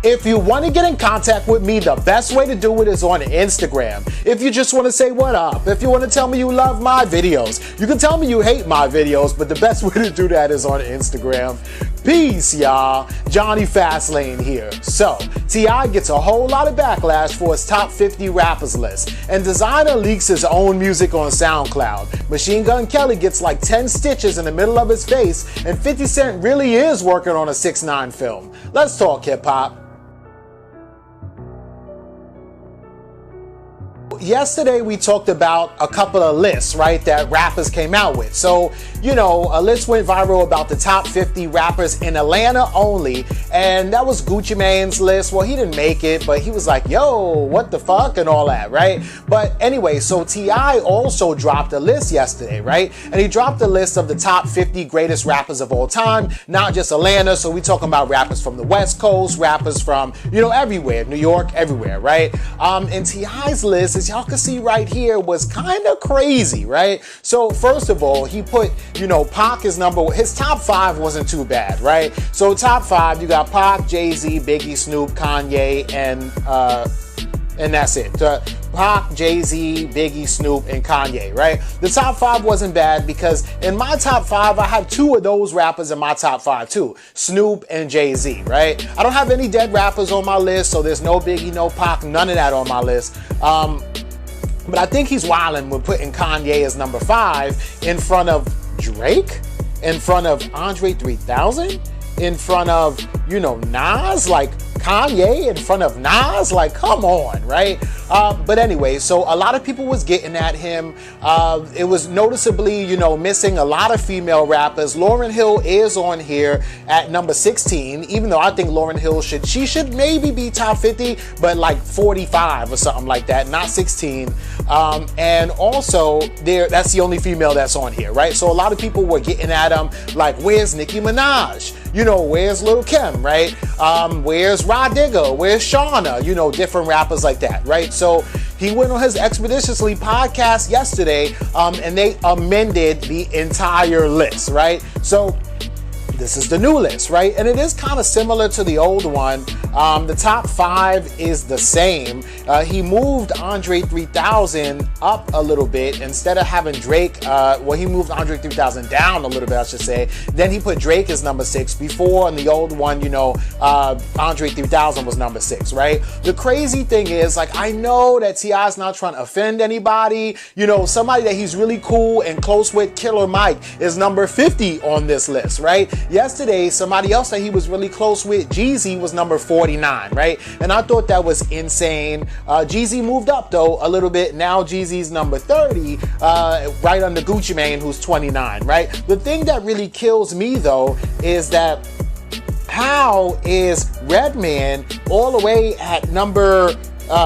If you want to get in contact with me, the best way to do it is on Instagram. If you just want to say what up, if you want to tell me you love my videos, you can tell me you hate my videos, but the best way to do that is on Instagram. Peace, y'all. Jonny Fastlane here. So, T.I. gets a whole lot of backlash for his top 50 rappers list, and Desiigner leaks his own music on Soundcloud. Machine Gun Kelly gets like 10 stitches in the middle of his face, and 50 Cent really is working on a 6ix9ine film. Let's talk hip-hop. Yesterday we talked about a couple of lists, right, that rappers came out with. So, you know, a list went viral about the top 50 rappers in Atlanta only, and that was Gucci Mane's list. Well, he didn't make it, but he was like, yo, what the fuck, and all that, right? But anyway, so T.I. also dropped a list yesterday, right? And he dropped a list of the top 50 greatest rappers of all time, not just Atlanta. So we talking about rappers from the West Coast, rappers from, you know, everywhere, New York, everywhere, right? And T.I.'s list, as y'all can see right here, was kind of crazy, right? So first of all, he put, you know, Pac is his top 5 wasn't too bad, right? So top 5, you got Pac, Jay-Z, Biggie, Snoop, Kanye, and that's it. Pac, Jay-Z, Biggie, Snoop, and Kanye, right? The top 5 wasn't bad because in my top 5, I have 2 of those rappers in my top 5 too, Snoop and Jay-Z, right? I don't have any dead rappers on my list, so there's no Biggie, no Pac, none of that on my list. But I think he's wildin' with putting Kanye as number 5 in front of Drake, in front of Andre 3000, in front of, you know, Nas, like Kanye in front of Nas, like, come on, right? But anyway, so a lot of people was getting at him. It was noticeably, you know, missing a lot of female rappers. Lauryn Hill is on here at number 16, even though I think Lauryn Hill should maybe be top 50, but like 45 or something like that, not 16. And also, that's the only female that's on here, right? So a lot of people were getting at him, like, where's Nicki Minaj? You know, where's Lil' Kim, right? Where's Rod Digger? Where's Shawnna? You know, different rappers like that, right? So he went on his Expeditiously podcast yesterday, and they amended the entire list, right? So this is the new list, right? And it is kind of similar to the old one. The top 5 is the same. He moved Andre 3000 up a little bit. Instead of having Drake, he moved Andre 3000 down a little bit, I should say. Then he put Drake as number 6. Before, in the old one, you know, Andre 3000 was number 6, right? The crazy thing is, like, I know that T.I.'s not trying to offend anybody. You know, somebody that he's really cool and close with, Killer Mike, is number 50 on this list, right? Yesterday, somebody else that he was really close with, Jeezy, was number 49, right? And I thought that was insane. Jeezy moved up, though, a little bit. Now Jeezy's number 30, right under Gucci Mane, who's 29, right? The thing that really kills me, though, is that how is Redman all the way at number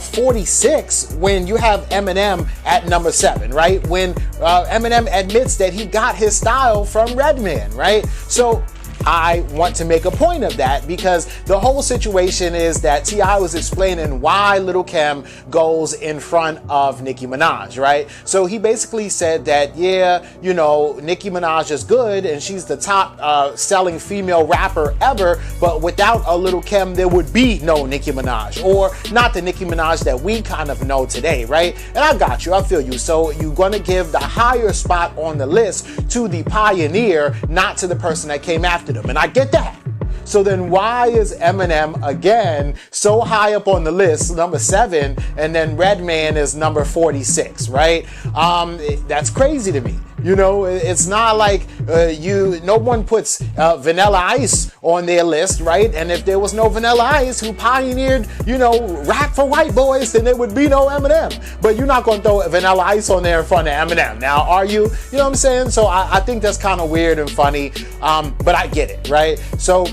46 when you have Eminem at number 7, right? When Eminem admits that he got his style from Redman, right? So I want to make a point of that because the whole situation is that T.I. was explaining why Lil' Kim goes in front of Nicki Minaj, right? So he basically said that, yeah, you know, Nicki Minaj is good and she's the top selling female rapper ever, but without a Lil' Kim, there would be no Nicki Minaj, or not the Nicki Minaj that we kind of know today, right? And I got you, I feel you. So you're going to give the higher spot on the list to the pioneer, not to the person that came after them. And I get that. So then why is Eminem again so high up on the list, number 7, and then Redman is number 46, right? That's crazy to me. You know, it's not like no one puts Vanilla Ice on their list, right? And if there was no Vanilla Ice who pioneered, you know, rap for white boys, then there would be no Eminem. But you're not going to throw Vanilla Ice on there in front of Eminem. Now, are you? You know what I'm saying? So I think that's kind of weird and funny, but I get it, right? So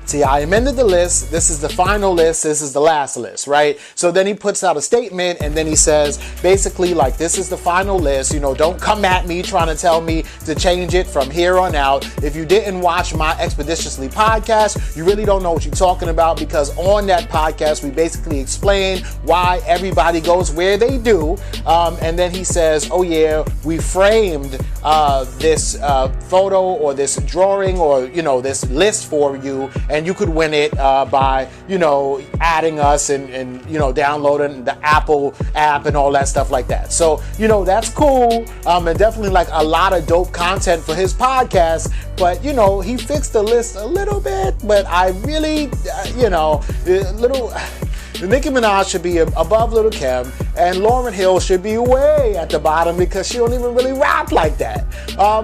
T.I. amended the list. This is the final list. This is the last list, right? So then he puts out a statement and then he says, basically, like, this is the final list. You know, don't come at me trying to tell me to change it from here on out. If you didn't watch my Expeditiously podcast, you really don't know what you're talking about, because on that podcast, we basically explain why everybody goes where they do. And then he says, oh yeah, we framed this photo or this drawing or, you know, this list for you, and you could win it by, you know, adding us and you know, downloading the Apple app and all that stuff like that. So, you know, that's cool. And definitely like a lot of dope content for his podcast. But, you know, he fixed the list a little bit, but I really, you know, Nicki Minaj should be above Lil' Kim, and Lauryn Hill should be way at the bottom because she don't even really rap like that.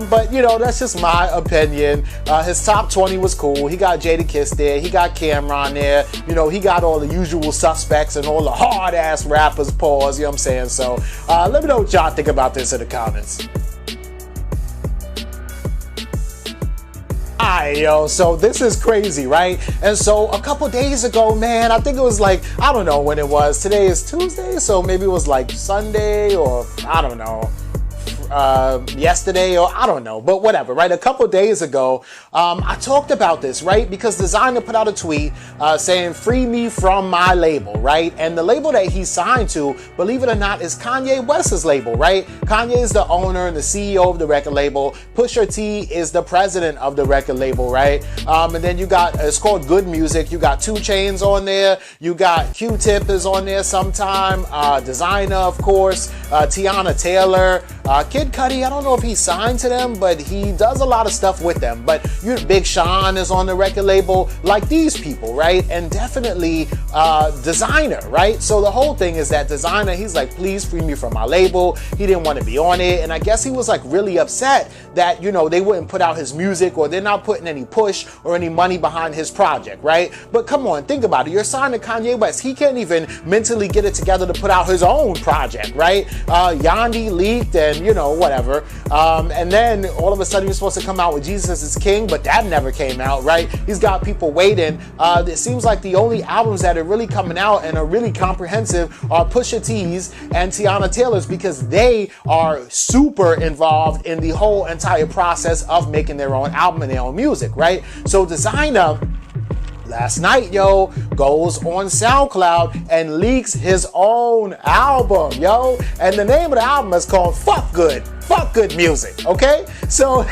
But, you know, that's just my opinion. His top 20 was cool. He got Jadakiss there. He got Cameron there. You know, he got all the usual suspects and all the hard-ass rappers, pause, you know what I'm saying? So let me know what y'all think about this in the comments. Alright, yo, so this is crazy, right? And so a couple days ago, man, I think it was like, I don't know when it was. Today is Tuesday, so maybe it was like Sunday or I don't know. Yesterday or I don't know, but whatever, right? A couple days ago, I talked about this, right? Because Desiigner put out a tweet saying, free me from my label, right? And the label that he signed to, believe it or not, is Kanye West's label, right? Kanye is the owner and the CEO of the record label. Pusha T is the president of the record label, right? And then you got, it's called Good Music. You got 2 Chainz on there. You got Q-Tip is on there sometime. Desiigner, of course. Tiana Taylor. Kid Cudi, I don't know if he signed to them, but he does a lot of stuff with them. But Big Sean is on the record label, like these people, right? And definitely Desiigner, right? So the whole thing is that Desiigner, he's like, please free me from my label. He didn't want to be on it. And I guess he was like really upset that, you know, they wouldn't put out his music, or they're not putting any push or any money behind his project, right? But come on, think about it. You're signed to Kanye West. He can't even mentally get it together to put out his own project, right? Yandy leaked and, you know, whatever. And then all of a sudden he was supposed to come out with Jesus is King, but that never came out, right? He's got people waiting. It seems like the only albums that are really coming out and are really comprehensive are Pusha T's and Tiana Taylor's, because they are super involved in the whole entire process of making their own album and their own music, right? So Desiigner last night, yo, goes on SoundCloud and leaks his own album, yo. And the name of the album is called Fuck Good Music, okay? So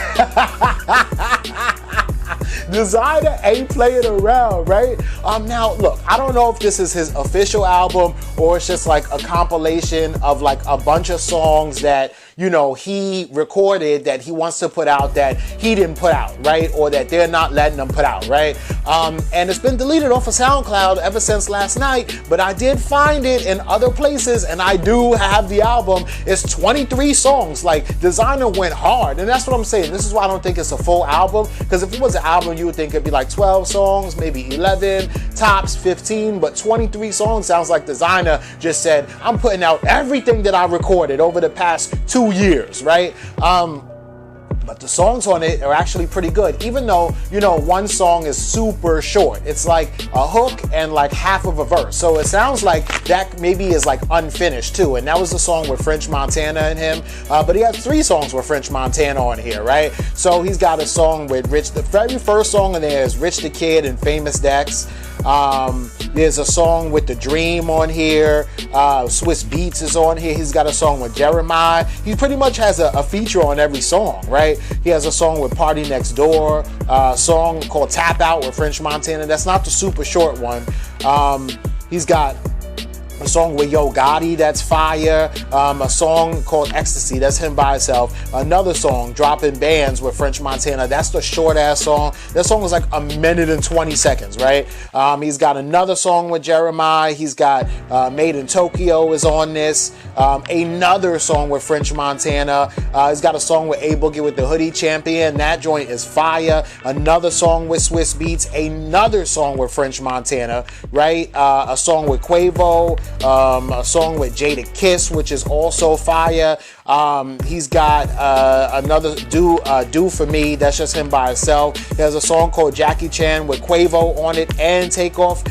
Desiigner ain't playing around, right? Now, look, I don't know if this is his official album or it's just like a compilation of like a bunch of songs that, you know, he recorded that he wants to put out that he didn't put out, right? Or that they're not letting him put out, right? And it's been deleted off of SoundCloud ever since last night, but I did find it in other places, and I do have the album. It's 23 songs. Like, Desiigner went hard, and that's what I'm saying. This is why I don't think it's a full album, because if it was an album, you would think it'd be like 12 songs, maybe 11, tops 15, but 23 songs sounds like Desiigner just said, I'm putting out everything that I recorded over the past 2 years, right? But the songs on it are actually pretty good, even though, you know, one song is super short. It's like a hook and like half of a verse. So it sounds like that maybe is like unfinished too. And that was the song with French Montana and him. But he had 3 songs with French Montana on here, right? So he's got a song with Rich. The very first song in there is Rich the Kid and Famous Dex. There's a song with The Dream on here. Swiss Beats is on here. He's got a song with Jeremiah. He pretty much has a feature on every song, right? He has a song with Party Next Door, a song called Tap Out with French Montana. That's not the super short one. He's got a song with G.o.o.d, that's fire. A song called Ecstasy, that's him by himself. Another song, Dropping Bands with French Montana, that's the short ass song. That song was like 1 minute and 20 seconds, right? He's got another song with Jeremiah. He's got Made in Tokyo is on this. Another song with French Montana. He's got a song with A Boogie with the Hoodie Champion. That joint is fire. Another song with Swiss Beats. Another song with French Montana, right? A song with Quavo. A song with Jadakiss, which is also fire. He's got another Do For Me, that's just him by himself. There's a song called Jackie Chan with Quavo on it and Takeoff.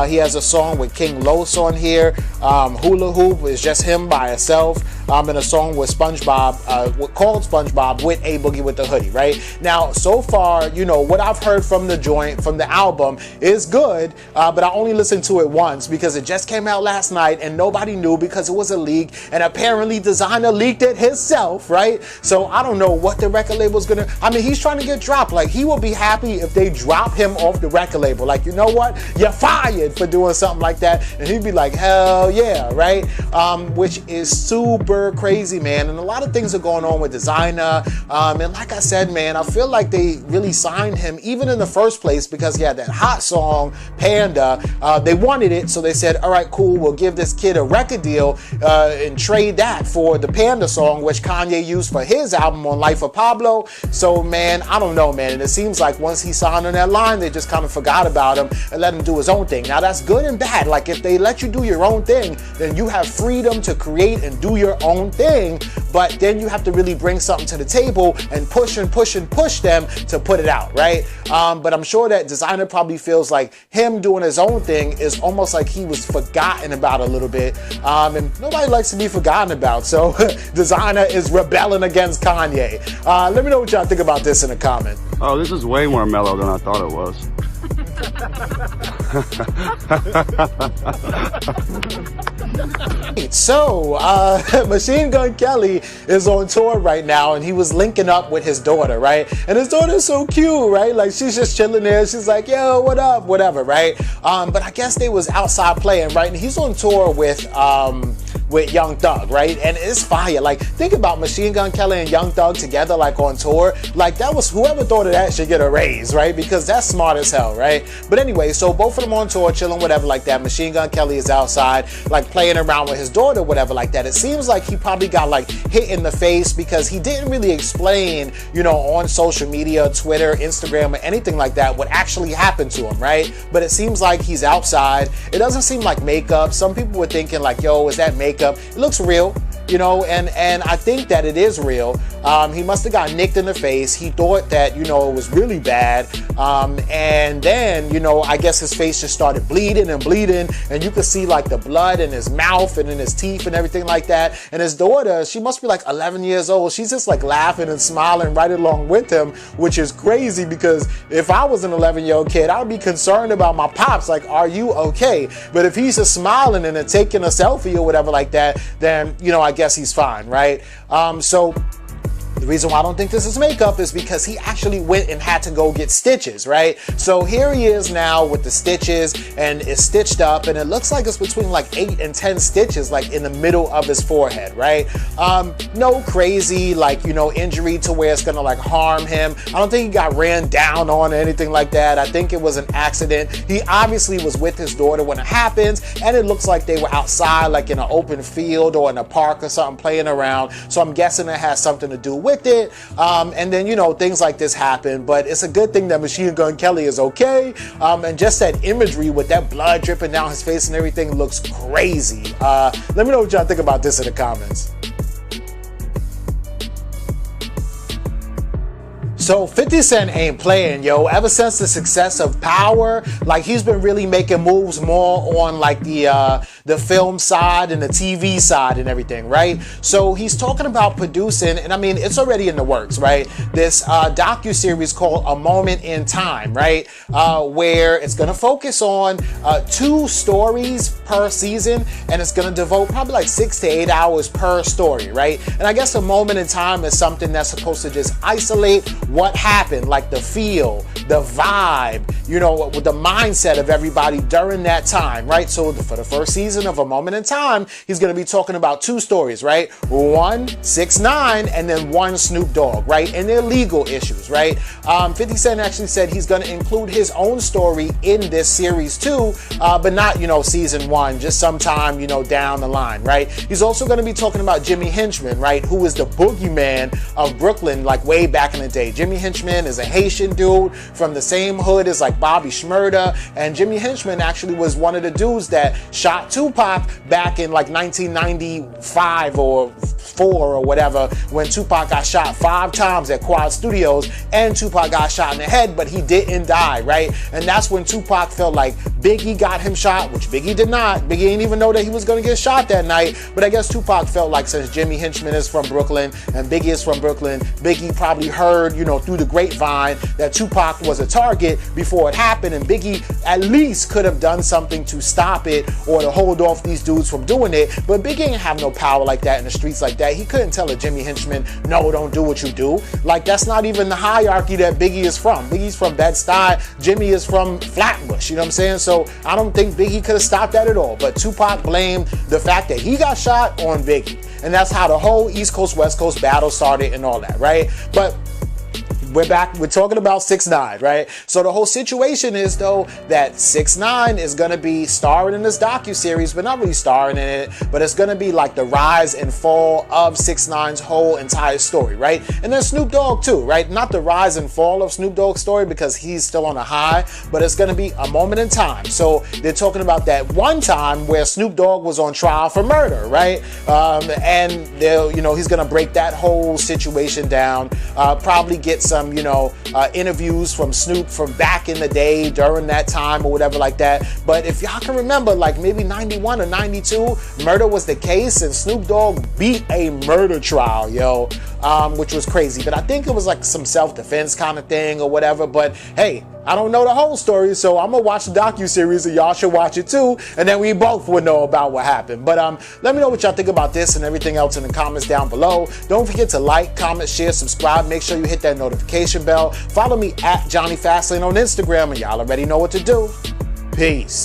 He has a song with King Los on here. Hula Hoop is just him by itself. And a song with SpongeBob, called SpongeBob with A Boogie with the Hoodie, right? Now, so far, you know, what I've heard from the joint, from the album, is good, but I only listened to it once because it just came out last night and nobody knew because it was a leak, and apparently Desiigner leaked it himself, right? So I don't know what the record label's gonna, I mean, he's trying to get dropped. Like, he will be happy if they drop him off the record label. Like, you know what? You're fired for doing something like that. And he'd be like, hell yeah, right? Which is super crazy, man. And a lot of things are going on with Desiigner. And like I said, man, I feel like they really signed him even in the first place because he had that hot song, Panda. They wanted it, so they said, all right, cool, we'll give this kid a record deal and trade that for the Panda song, which Kanye used for his album on Life of Pablo. So, man, I don't know, man. And it seems like once he signed on that line, they just kind of forgot about him and let him do his own thing. Now, that's good and bad. Like, if they let you do your own thing, then you have freedom to create and do your own thing, but then you have to really bring something to the table and push and push and push them to put it out, right? But I'm sure that Desiigner probably feels like him doing his own thing is almost like he was forgotten about a little bit, and nobody likes to be forgotten about, so Desiigner is rebelling against Kanye. Let me know what y'all think about this in a comment. Oh, this is way more mellow than I thought it was. So, Machine Gun Kelly is on tour right now, and he was linking up with his daughter, right? And his daughter's so cute, right? Like, she's just chilling there. She's like, yo, what up? Whatever, right? But I guess they was outside playing, right? And he's on tour with Young Thug, right? And it's fire. Like, think about Machine Gun Kelly and Young Thug together, like, on tour. Like, that was, whoever thought of that should get a raise, right? Because that's smart as hell, right? But anyway, so both of them on tour, chilling, whatever, like that. Machine Gun Kelly is outside, like, playing around with his daughter, whatever, like that. It seems like he probably got, like, hit in the face because he didn't really explain, you know, on social media, Twitter, Instagram, or anything like that, what actually happened to him, right? But it seems like he's outside. It doesn't seem like makeup. Some people were thinking, like, yo, is that makeup? It looks real, you know, and I think that it is real. He must have got nicked in the face. He thought that, you know, it was really bad. And then, you know, I guess his face just started bleeding and bleeding, and you could see, like, the blood in his mouth and in his teeth and everything like that. And his daughter, she must be like 11 years old. She's just like laughing and smiling right along with him, which is crazy because if I was an 11-year-old kid, I would be concerned about my pops. Like, are you okay? But if he's just smiling and then taking a selfie or whatever like that, then, you know, I guess he's fine, right? So the reason why I don't think this is makeup is because he actually went and had to go get stitches, right? So here he is now with the stitches, and it's stitched up, and it looks like it's between like 8 and 10 stitches, like in the middle of his forehead, right? No crazy, like, you know, injury to where it's gonna like harm him. I don't think he got ran down on or anything like that. I think it was an accident. He obviously was with his daughter when it happens, and it looks like they were outside, like in an open field or in a park or something, playing around. So I'm guessing it has something to do with it. And then, you know, things like this happen, but it's a good thing that Machine Gun Kelly is okay. And just that imagery with that blood dripping down his face and everything looks crazy. Let me know what y'all think about this in the comments. So 50 Cent ain't playing, yo. Ever since the success of Power, like, he's been really making moves more on like the film side and the TV side and everything, right? So he's talking about producing, and I mean, it's already in the works, right? This docu-series called A Moment in Time, right? Where it's gonna focus on 2 stories per season, and it's gonna devote probably like 6 to 8 hours per story, right? And I guess a moment in time is something that's supposed to just isolate what happened, like the feel, the vibe, you know, with the mindset of everybody during that time, right? So for the first season of A Moment in Time, he's going to be talking about 2 stories, right? One 6ix9ine and then one Snoop Dogg, right? And their legal issues, right? 50 Cent actually said he's going to include his own story in this series too, but not, you know, season 1, just sometime, you know, down the line, right? He's also going to be talking about Jimmy Henchman, right? Who is the boogeyman of Brooklyn, like way back in the day. Jimmy Henchman is a Haitian dude from the same hood as like Bobby Shmurda, and Jimmy Henchman actually was one of the dudes that shot Tupac back in like 1995 or 4 or whatever, when Tupac got shot 5 times at Quad Studios, and Tupac got shot in the head, but he didn't die, right? And that's when Tupac felt like Biggie got him shot, which Biggie did not. Biggie didn't even know that he was gonna get shot that night, but I guess Tupac felt like since Jimmy Henchman is from Brooklyn and Biggie is from Brooklyn, Biggie probably heard, you know, through the grapevine that Tupac was a target before it happened, and Biggie at least could have done something to stop it or to hold off these dudes from doing it, but Biggie didn't have no power like that in the streets like that. He couldn't tell a Jimmy Henchman, no, don't do what you do. Like, that's not even the hierarchy that Biggie is from. Biggie's from Bed-Stuy, Jimmy is from Flatbush, you know what I'm saying? So I don't think Biggie could have stopped that at all, but Tupac blamed the fact that he got shot on Biggie, and that's how the whole East Coast West Coast battle started and all that, right? But we're back, we're talking about 6ix9ine, right? So the whole situation is, though, that 6ix9ine is gonna be starring in this docu-series, but not really starring in it, but it's gonna be like the rise and fall of 6ix9ine's whole entire story, right? And then Snoop Dogg too, right? Not the rise and fall of Snoop Dogg's story because he's still on a high, but it's gonna be a moment in time. So they're talking about that one time where Snoop Dogg was on trial for murder, right? And they'll, you know, he's gonna break that whole situation down, probably get some, you know, interviews from Snoop from back in the day during that time or whatever like that. But if y'all can remember, like maybe 91 or 92, murder was the case and Snoop Dogg beat a murder trial, yo, which was crazy. But I think it was like some self-defense kind of thing or whatever. But hey, I don't know the whole story, so I'm gonna watch the docu-series and y'all should watch it too, and then we both would know about what happened. But let me know what y'all think about this and everything else in the comments down below. Don't forget to like, comment, share, subscribe. Make sure you hit that notification bell. Follow me at Jonny Fastlane on Instagram, and y'all already know what to do. Peace.